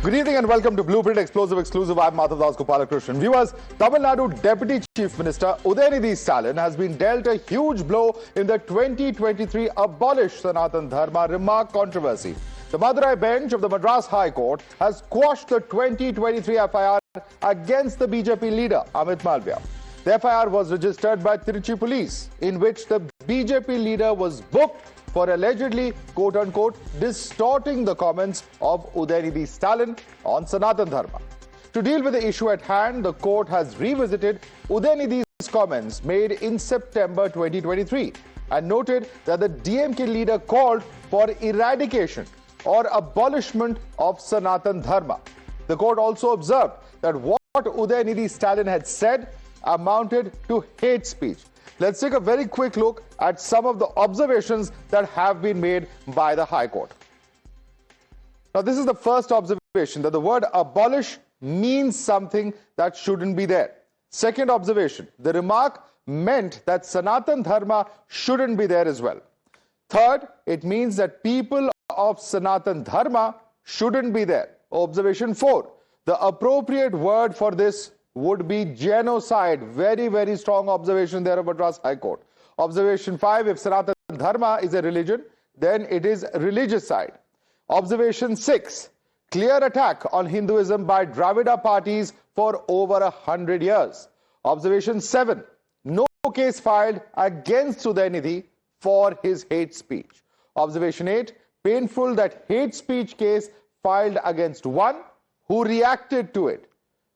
Good evening and welcome to Blueprint Explosive Exclusive. I'm Madhavdas G. Viewers, Tamil Nadu Deputy Chief Minister Udhayanidhi Stalin has been dealt a huge blow in the 2023 Abolish Sanatan Dharma Remark controversy. The Madurai bench of the Madras High Court has quashed the 2023 FIR against the BJP leader Amit Malviya. The FIR was registered by Tiruchi police, in which the BJP leader was booked for allegedly, quote-unquote, distorting the comments of Udhayanidhi Stalin on Sanatan Dharma. To deal with the issue at hand, the court has revisited Udhayanidhi's comments made in September 2023 and noted that the DMK leader called for eradication or abolishment of Sanatan Dharma. The court also observed that what Udhayanidhi Stalin had said amounted to hate speech. Let's take a very quick look at some of the observations that have been made by the High Court. Now, this is the first observation, that the word abolish means something that shouldn't be there. Second observation, the remark meant that Sanatan Dharma shouldn't be there as well. Third, it means that people of Sanatan Dharma shouldn't be there. Observation 4, the appropriate word for this would be genocide. Very, very strong observation there of Madras High Court. Observation 5, if Sanatana Dharma is a religion, then it is religicide. Observation 6, clear attack on Hinduism by Dravida parties for over 100 years. Observation 7, no case filed against Udhayanidhi for his hate speech. Observation 8, painful that hate speech case filed against one who reacted to it.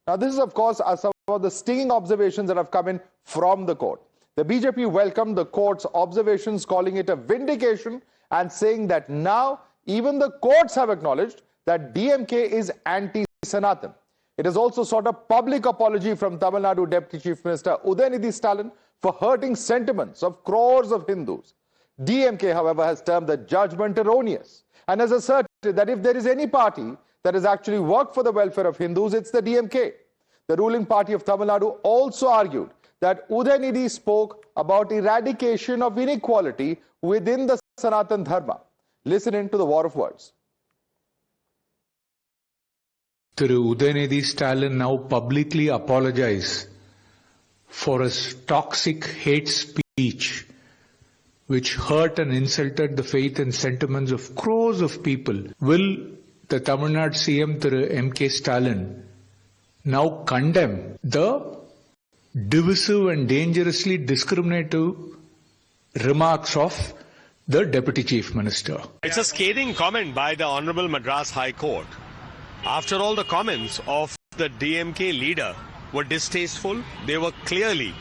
Now, this is, of course, some of the stinging observations that have come in from the court. The BJP welcomed the court's observations, calling it a vindication and saying that now even the courts have acknowledged that DMK is anti-Sanatan. It has also sought a public apology from Tamil Nadu Deputy Chief Minister Udhayanidhi Stalin for hurting sentiments of crores of Hindus. DMK, however, has termed the judgment erroneous and has asserted that if there is any party that has actually worked for the welfare of Hindus, it's the DMK. The ruling party of Tamil Nadu also argued that Udhayanidhi spoke about eradication of inequality within the Sanatan Dharma. Listen in to the war of words. Udhayanidhi Stalin now publicly apologize for his toxic hate speech which hurt and insulted the faith and sentiments of crores of people. Will the Tamil Nadu CM MK Stalin now condemn the divisive and dangerously discriminative remarks of the Deputy Chief Minister? It's a scathing comment by the Honorable Madras High Court. After all, the comments of the DMK leader were distasteful. They were clearly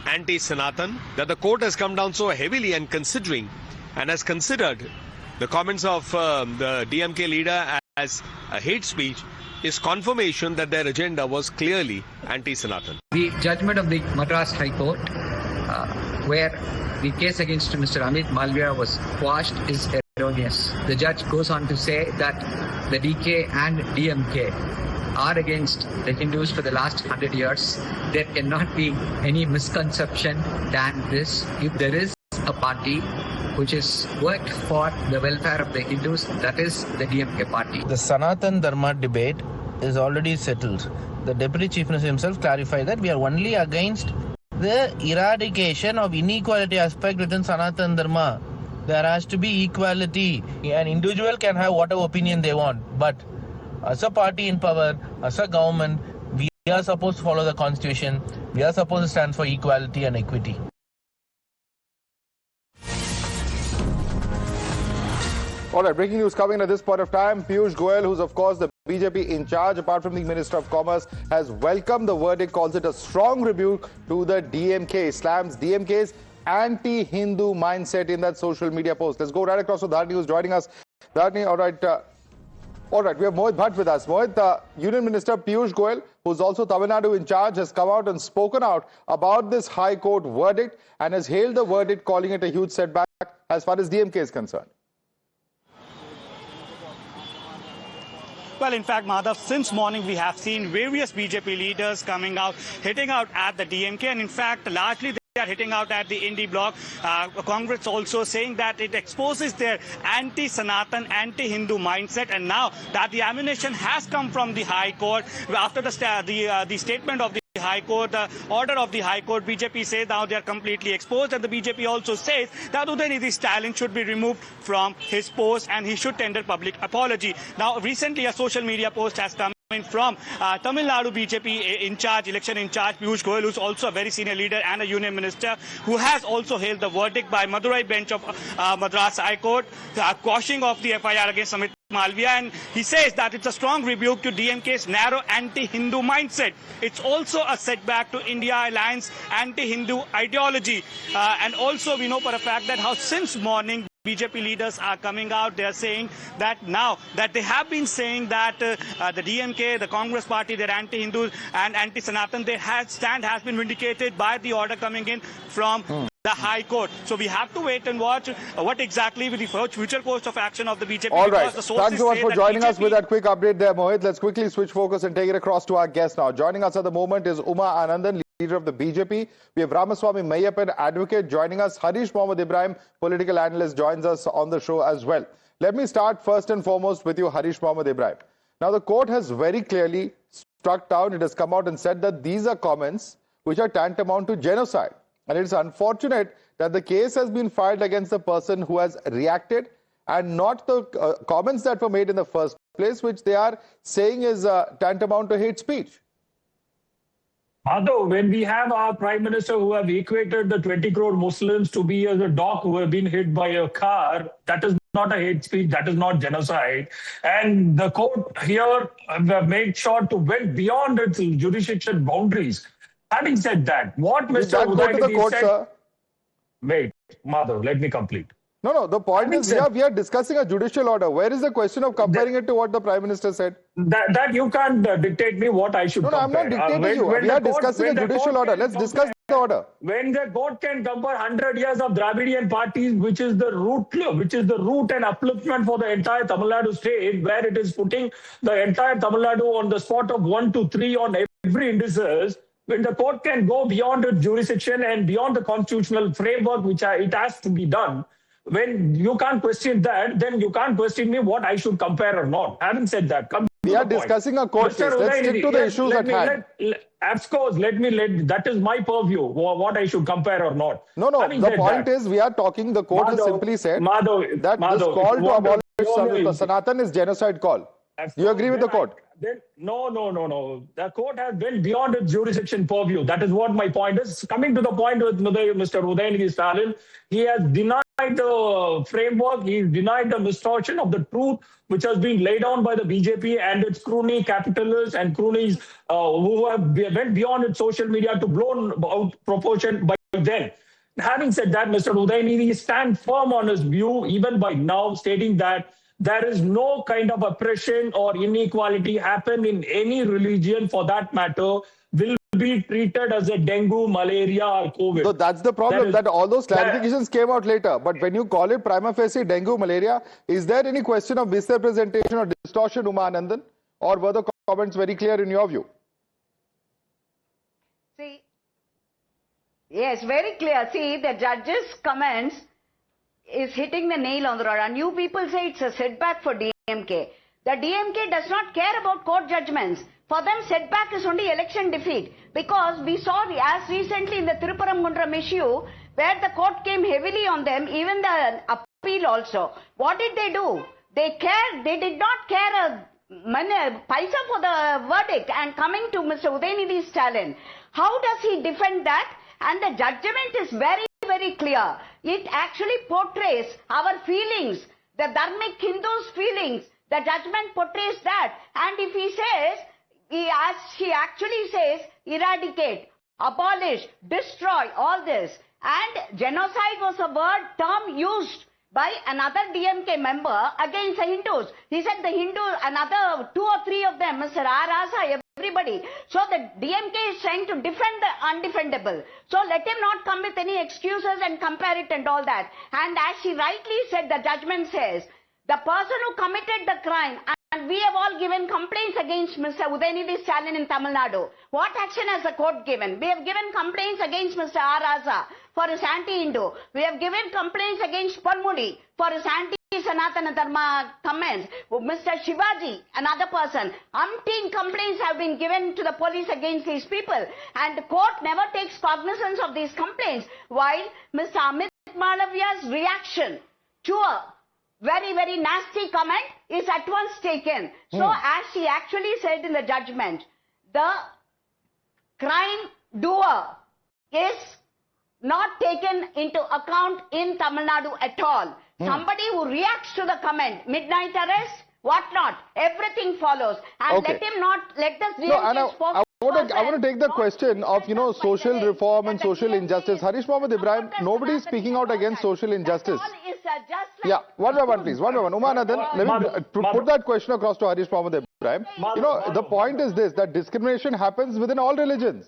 anti-Sanatan. That the court has come down so heavily and has considered the comments of the DMK leader as a hate speech is confirmation that their agenda was clearly anti-Sanatan. The judgment of the Madras High Court, where the case against Mr. Amit Malviya was quashed, is erroneous. The judge goes on to say that the DK and DMK are against the Hindus for the last 100 years. There cannot be any misconception than this. If there is a party which has worked for the welfare of the Hindus, that is the DMK party. The Sanatan Dharma debate is already settled. The Deputy Chief Minister himself clarified that we are only against the eradication of inequality aspect within Sanatan Dharma. There has to be equality. An individual can have whatever opinion they want, but as a party in power, as a government, we are supposed to follow the constitution. We are supposed to stand for equality and equity. All right, breaking news coming at this point of time. Piyush Goyal, who's of course the BJP in charge, apart from the Minister of Commerce, has welcomed the verdict, calls it a strong rebuke to the DMK, slams DMK's anti-Hindu mindset in that social media post. Let's go right across to Dharni, who's joining us. Dharni, all right, we have Mohit Bhatt with us. Mohit, Union Minister Piyush Goyal, who's also Tamil Nadu in charge, has come out and spoken out about this High Court verdict and has hailed the verdict, calling it a huge setback as far as DMK is concerned. Well, in fact, Madhav, since morning we have seen various BJP leaders coming out, hitting out at the DMK, and in fact, largely are hitting out at the Indie bloc. Congress also saying that it exposes their anti-Sanatan, anti-Hindu mindset, and now that the ammunition has come from the High Court after the statement of the High Court, the order of the High Court, BJP says now they are completely exposed, and the BJP also says that Udhayanidhi Stalin should be removed from his post and he should tender public apology. Now, recently a social media post has come from Tamil Nadu BJP election in charge, Piyush Goyal, who's also a very senior leader and a union minister, who has also hailed the verdict by Madurai bench of Madras High Court, quashing of the FIR against Amit Malviya, and he says that it's a strong rebuke to DMK's narrow anti-Hindu mindset. It's also a setback to India Alliance anti-Hindu ideology. And also we know for a fact that how since morning BJP leaders are coming out. They are saying that now that they have been saying that the DMK, the Congress party, they're anti-Hindu and anti-Sanatan, their stand has been vindicated by the order coming in from the High Court. So we have to wait and watch what exactly will the future course of action of the BJP. All right. Thanks so much for joining us with that quick update there, Mohit. Let's quickly switch focus and take it across to our guest now. Joining us at the moment is Uma Anandan, leader of the BJP. We have Ramaswamy Mayappan, advocate, joining us. Harish Mohammed Ibrahim, political analyst, joins us on the show as well. Let me start first and foremost with you, Harish Mohammed Ibrahim. Now, the court has very clearly struck down, it has come out and said that these are comments which are tantamount to genocide. And it's unfortunate that the case has been filed against the person who has reacted and not the comments that were made in the first place, which they are saying is tantamount to hate speech. Madhav, when we have our Prime Minister who have equated the 20 crore Muslims to be as a dog who have been hit by a car, that is not a hate speech, that is not genocide. And the court here made sure to went beyond its jurisdiction boundaries. Having said that, what Mr. Udhayanidhi said... Sir? Wait, Madhav, let me complete. No, the point is we are discussing a judicial order. Where is the question of comparing it to what the Prime Minister said? That you can't dictate me what I should compare. I'm not dictating you. We are discussing a judicial order. Let's discuss the order. When the court can compare 100 years of Dravidian parties, which is the root and upliftment for the entire Tamil Nadu state, where it is putting the entire Tamil Nadu on the spot of 1 to 3 on every indices, when the court can go beyond its jurisdiction and beyond the constitutional framework which it has to be done, when you can't question that, then you can't question me what I should compare or not. Having said that, we are discussing a court case. Let's stick to the issues at hand. Of course, that is my purview, what I should compare or not. No, the point is we are talking, the court has simply said that this call to abolish Sanatan is genocide call. Do you agree with the court? No. The court has went beyond its jurisdiction purview. That is what my point is. Coming to the point with Mr. Udhayanidhi Stalin, he has denied the framework, he has denied the distortion of the truth which has been laid down by the BJP and its crony capitalists and cronies who have went beyond its social media to blown out proportion by then. Having said that, Mr. Udhayanidhi stands firm on his view, even by now, stating that there is no kind of oppression or inequality happen in any religion for that matter will be treated as a dengue, malaria or COVID. So that's the problem, that all those clarifications came out later. But when you call it prima facie dengue, malaria, is there any question of misrepresentation or distortion, Uma Anandan? Or were the comments very clear in your view? See, yes, very clear. See, the judge's comments is hitting the nail on the road, and you people say it's a setback for DMK. The DMK does not care about court judgments. For them, setback is only election defeat, because we saw as recently in the Thiruparamgundram issue where the court came heavily on them, even the appeal also. What did they do? They did not care a paisa for the verdict. And coming to Mr. Udhayanidhi Stalin, how does he defend that? And the judgment is very, very clear. It actually portrays our feelings, the Dharmic Hindus' feelings. The judgment portrays that. And if he says, as he actually says, eradicate, abolish, destroy, all this. And genocide was a term used by another DMK member against the Hindus. He said the Hindus, another 2 or 3 of them, Mr. Rasa, everybody. So the DMK is trying to defend the undefendable. So let him not come with any excuses and compare it and all that. And as he rightly said, the judgment says, the person who committed the crime and we have all given complaints against Mr. Udhayanidhi Stalin in Tamil Nadu. What action has the court given? We have given complaints against Mr. R. Raza for his anti-Hindu. We have given complaints against Palmudi for his anti-Sanatana Dharma comments. Mr. Shivaji, another person. Umpteen complaints have been given to the police against these people. And the court never takes cognizance of these complaints. While Mr. Amit Malaviya's reaction to a very, very nasty comment is at once taken. So as he actually said in the judgment, the crime doer is not taken into account in Tamil Nadu at all. Somebody who reacts to the comment, midnight arrest, what not, everything follows. And let him not, let the DMK I want to take the question of, social reform and social injustice. Harish Mohammed Ibrahim, nobody is speaking out against social injustice. Yeah, one by one, please. One by one. Umanathan, let me put that question across to Harish Mohammed Ibrahim. The point is this, that discrimination happens within all religions.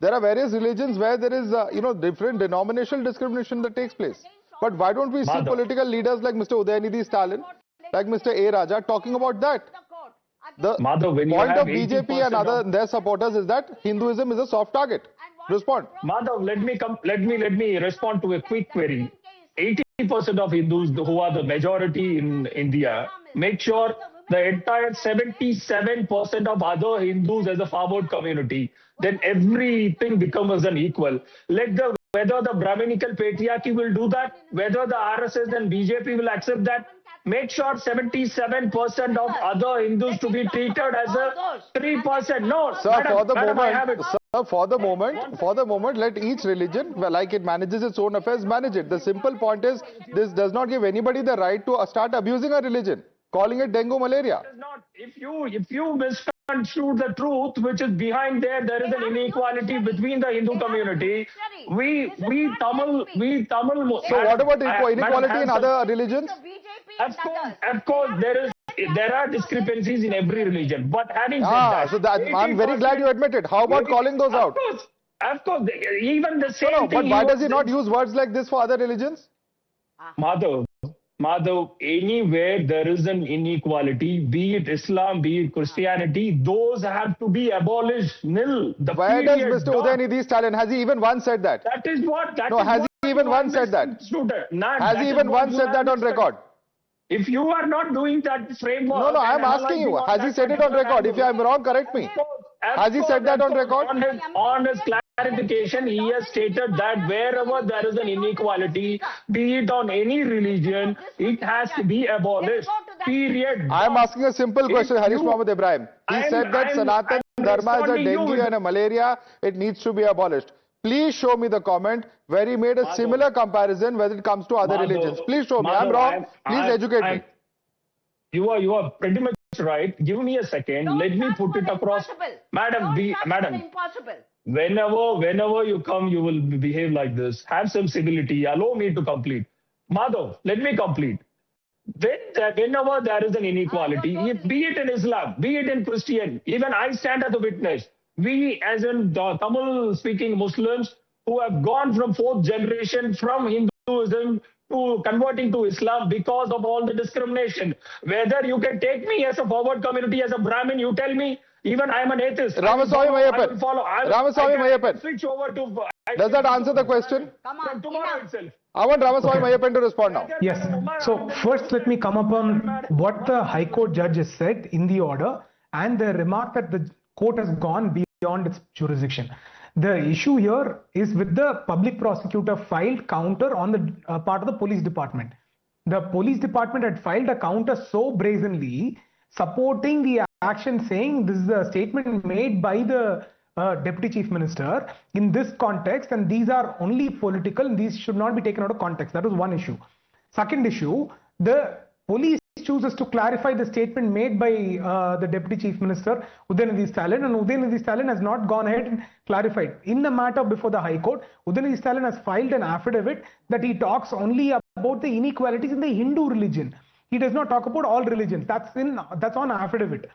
There are various religions where there is, different denominational discrimination that takes place. But why don't we see political leaders like Mr. Udhayanidhi Stalin, like Mr. A. Raja, talking about that? The point of BJP and their supporters is that Hinduism is a soft target. Respond. Madhav, let me respond to a quick query. 80% of Hindus who are the majority in India, make sure the entire 77% of other Hindus as a forward community, then everything becomes an equal. Whether the Brahminical patriarchy will do that, whether the RSS and BJP will accept that, make sure 77% of other Hindus to be treated as a 3%. No, sir, for the moment, let each religion, like it manages its own affairs, manage it. The simple point is, this does not give anybody the right to start abusing a religion, calling it dengue malaria. If you misconstrue the truth, which is behind there is an inequality between the Hindu community. We Tamil. So what about inequality in other religions? Of course, there are discrepancies in every religion. But having said that, I'm very glad you admit it. How about calling those out? Of course, even the same thing. But why does he not use words like this for other religions? Madhav, anywhere there is an inequality, be it Islam, be it Christianity, those have to be abolished. Nil. Where does Mr. Udhayanidhi Stalin, has he even once said that? That is what. Has he even once said that? Has he even once said that on record? If you are not doing that framework... No, I'm asking you. Has he said it on record? If I am wrong, correct me. Has he said that on record? On his clarification, he has stated that wherever there is an inequality, be it on any religion, it has to be abolished. Period. I am asking a simple question, Harish Mohammed Ibrahim. He said that Sanatana Dharma is a dengue and a malaria. It needs to be abolished. Please show me the comment where he made a similar comparison when it comes to other religions. Please show me. I'm wrong. Please educate me. You are pretty much right. Give me a second. Let me put it across. Madam, whenever you come, you will behave like this. Have some civility. Allow me to complete. Madhav, let me complete. Whenever there is an inequality, be it in Islam, be it in Christian, even I stand as a witness. We, as in the Tamil-speaking Muslims, who have gone from 4th generation from Hinduism to converting to Islam because of all the discrimination. Whether you can take me as a forward community, as a Brahmin, you tell me, even I am an atheist. Ramaswamy Mayappan. Switch over to... Does that answer the question? Come on, tomorrow itself. I want Ramaswamy Mayappan to respond now. Yes. So first let me come upon what the High Court judge has said in the order and the remark that the court has gone beyond its jurisdiction. The issue here is with the public prosecutor filed counter on the part of the police department. The police department had filed a counter so brazenly supporting the action, saying this is a statement made by the Deputy Chief Minister in this context and these are only political and these should not be taken out of context. That was one issue. Second issue, the police chooses to clarify the statement made by the Deputy Chief Minister Udhayanidhi Stalin, and Udhayanidhi Stalin has not gone ahead and clarified. In the matter before the High Court, Udhayanidhi Stalin has filed an affidavit that he talks only about the inequalities in the Hindu religion. He does not talk about all religions. That's on affidavit.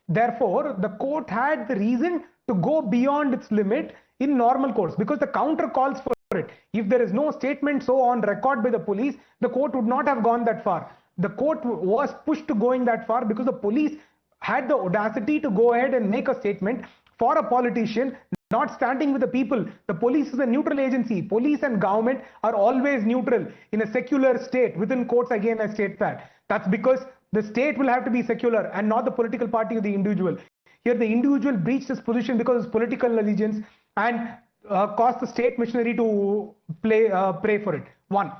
Therefore, the court had the reason to go beyond its limit in normal course because the counter calls for it. If there is no statement so on record by the police, the court would not have gone that far. The court was pushed to going that far because the police had the audacity to go ahead and make a statement for a politician not standing with the people. The police is a neutral agency. Police and government are always neutral in a secular state. Within quotes, again, I state that. That's because the state will have to be secular and not the political party of the individual. Here, the individual breached his position because of his political allegiance and caused the state machinery to pray for it. One.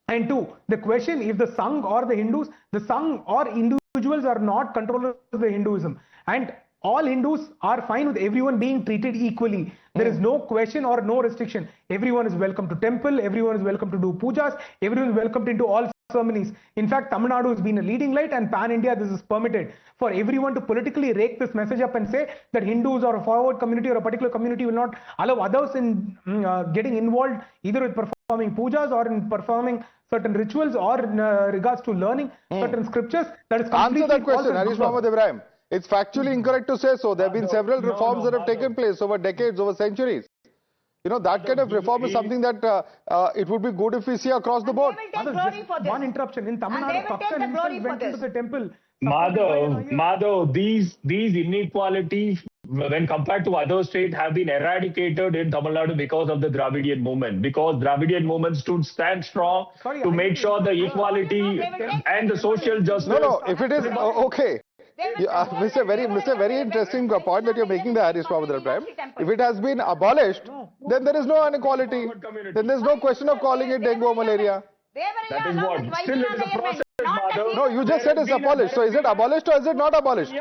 And two, the question, if the Sangh or the Hindus, the Sangh or individuals are not controllers of the Hinduism. And all Hindus are fine with everyone being treated equally. There is no question or no restriction. Everyone is welcome to temple, everyone is welcome to do pujas, everyone is welcomed into all ceremonies. In fact, Tamil Nadu has been a leading light, and pan-India this is permitted. For everyone to politically rake this message up and say that Hindus or a forward community or a particular community will not allow others in getting involved either with performing pujas or in performing certain rituals or in regards to learning certain scriptures. That is completely answer that question, false. Harish Mohammed Ibrahim. It's factually incorrect to say so. There have been several reforms that have taken place over decades, over centuries. You know, that kind of reform is something that it would be good if we see across the board. They will take glory for this. One interruption. In Tamil And they Nadu, will take the Bhaktan glory himself for went into this. the temple. Madhav, these inequalities, when compared to other states, have been eradicated in Tamil Nadu because of the Dravidian movement. Because Dravidian movement stand strong to make sure the equality and the social justice. No, if it is okay. Mr. Very interesting point that you're making there, Harish Mohammed Ibrahim. If it has been abolished, then there is no inequality. Then there's no question of calling it dengue or malaria. That is what. Still it is a process, Madhav. No, you just said it's abolished. So is it abolished or is it not abolished?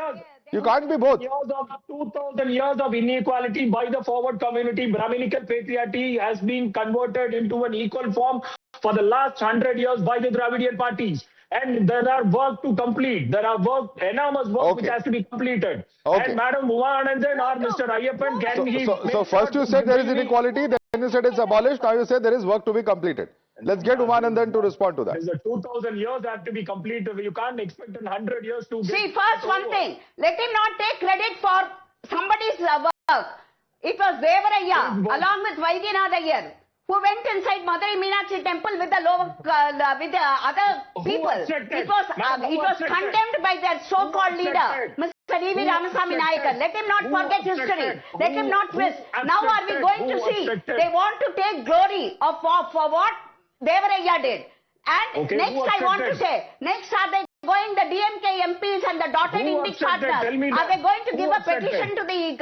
You can't be both. 2,000 years of inequality by the forward community, Brahminical patriarchy has been converted into an equal form for the last 100 years by the Dravidian parties. And there are work to complete. There are enormous work which has to be completed. And Madam Udhayanidhi or Mr. Ayyappan, can he... So first you said there is inequality, then you said it's abolished, now you say there is work to be completed. Let's get Udhayanidhi to respond to that. There's a 2,000 years have to be completed. You can't expect in 100 years to... See, first one thing, let him not take credit for somebody's work. It was Devaraya, along with Vaidyanatha Iyer, who went inside Madurai Meenakshi temple with the with the other people. It was condemned by their so-called leader, Mr. E.V. Ramasamy Nayakar. Let him not forget history. Let him not twist. Now are we going to see? They want to take glory for what Devaraya did. And next I want to say, next are they going, the DMK MPs and the dotted Indic partners, are they going to give a petition to the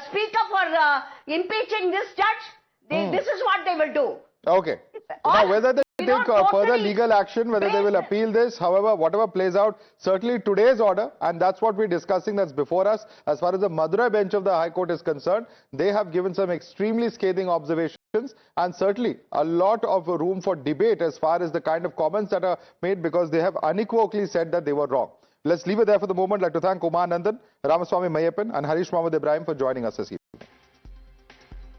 speaker for impeaching this judge? This is what they will do. Okay. Now, whether they take further legal action, whether they will appeal this, however, whatever plays out, certainly today's order, and that's what we're discussing, that's before us, as far as the Madurai bench of the High Court is concerned, they have given some extremely scathing observations and certainly a lot of room for debate as far as the kind of comments that are made, because they have unequivocally said that they were wrong. Let's leave it there for the moment. I'd like to thank Umar Nandan, Ramaswamy Mayappan and Harish Mohammed Ibrahim for joining us this evening.